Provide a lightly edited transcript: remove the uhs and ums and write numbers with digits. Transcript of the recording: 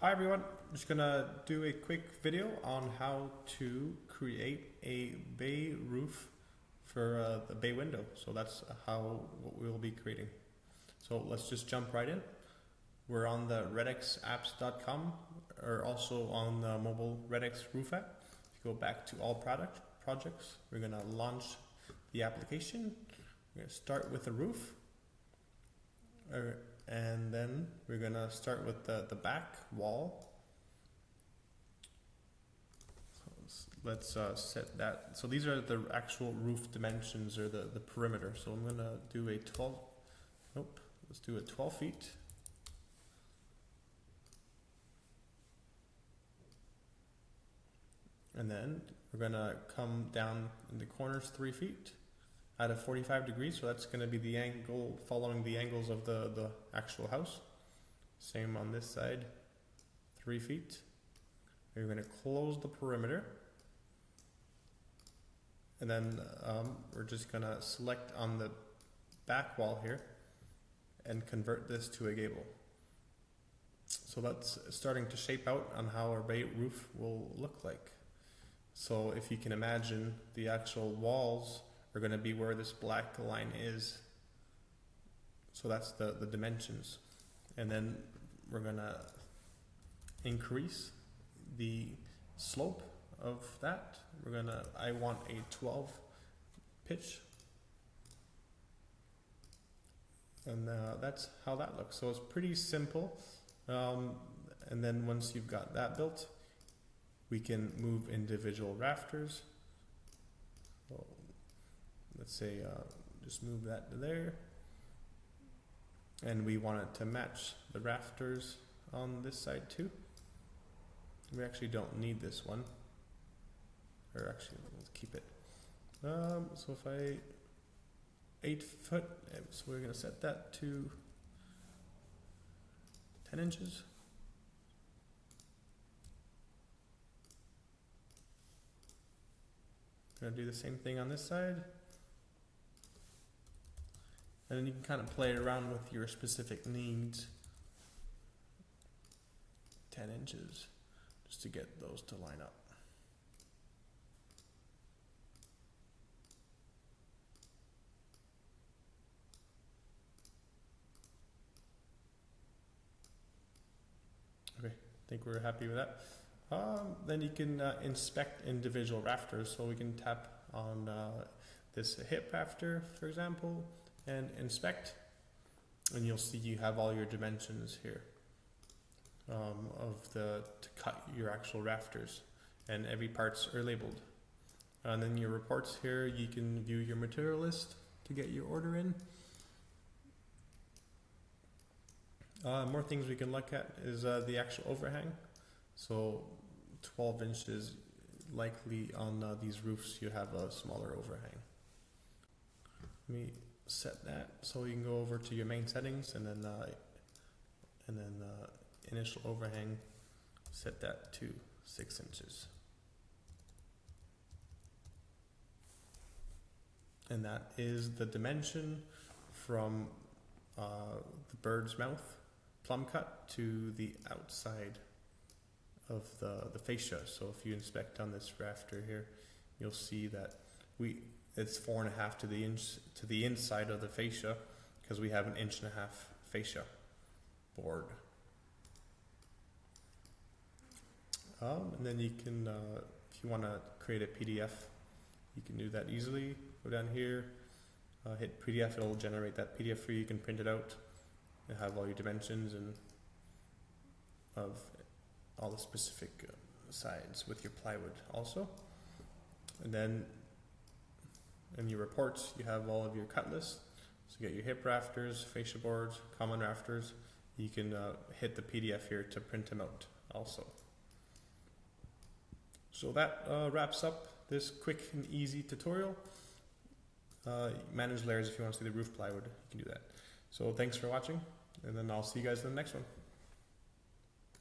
Hi everyone, I'm just gonna do a quick video on how to create a bay roof for the bay window. So that's what we'll be creating. So let's just jump right in. We're on the redxapps.com or also on the mobile RedX Roof App. If you go back to all projects, we're gonna launch the application. We're gonna start with the roof. And then we're gonna start with the back wall. So let's set that. So these are the actual roof dimensions, or the perimeter. So I'm gonna do a 12. Nope. Let's do a 12 feet. And then we're gonna come down in the corners 3 feet. At a 45 degrees, so that's going to be the angle following the angles of the actual house. Same on this side, 3 feet. We're going to close the perimeter, and then we're just going to select on the back wall here and convert this to a gable. So that's starting to shape out on how our bay roof will look like. So if you can imagine, the actual walls are going to be where this black line is. So that's the dimensions. And then we're going to increase the slope of that. I want a 12 pitch. And that's how that looks. So it's pretty simple. And then once you've got that built, we can move individual rafters. So let's say just move that to there, and we want it to match the rafters on this side too. We actually don't need this one, or actually let's keep it. So if I 8 foot, so we're going to set that to 10 inches. Going to do the same thing on this side. And then you can kind of play around with your specific needs. 10 inches, just to get those to line up. Okay, I think we're happy with that. Then you can inspect individual rafters. So we can tap on this hip rafter, for example, and inspect, and you'll see you have all your dimensions here to cut your actual rafters, and every parts are labeled. And then your reports here, you can view your material list to get your order in. More things we can look at is the actual overhang. So 12 inches, likely on these roofs you have a smaller overhang. Let me set that so you can go over to your main settings, and then initial overhang, set that to 6 inches. And that is the dimension from the bird's mouth plumb cut to the outside of the fascia. So if you inspect on this rafter here, you'll see that it's 4.5 to the inside of the fascia, because we have an 1.5 inch fascia board. And then you can, if you want to create a PDF, you can do that easily. Go down here, hit PDF, it'll generate that PDF for you. You can print it out and have all your dimensions and of all the specific sides with your plywood also. And then in your reports, you have all of your cut lists. So you get your hip rafters, fascia boards, common rafters. You can hit the PDF here to print them out also. So that wraps up this quick and easy tutorial. Manage layers. If you want to see the roof plywood, you can do that. So thanks for watching, and then I'll see you guys in the next one.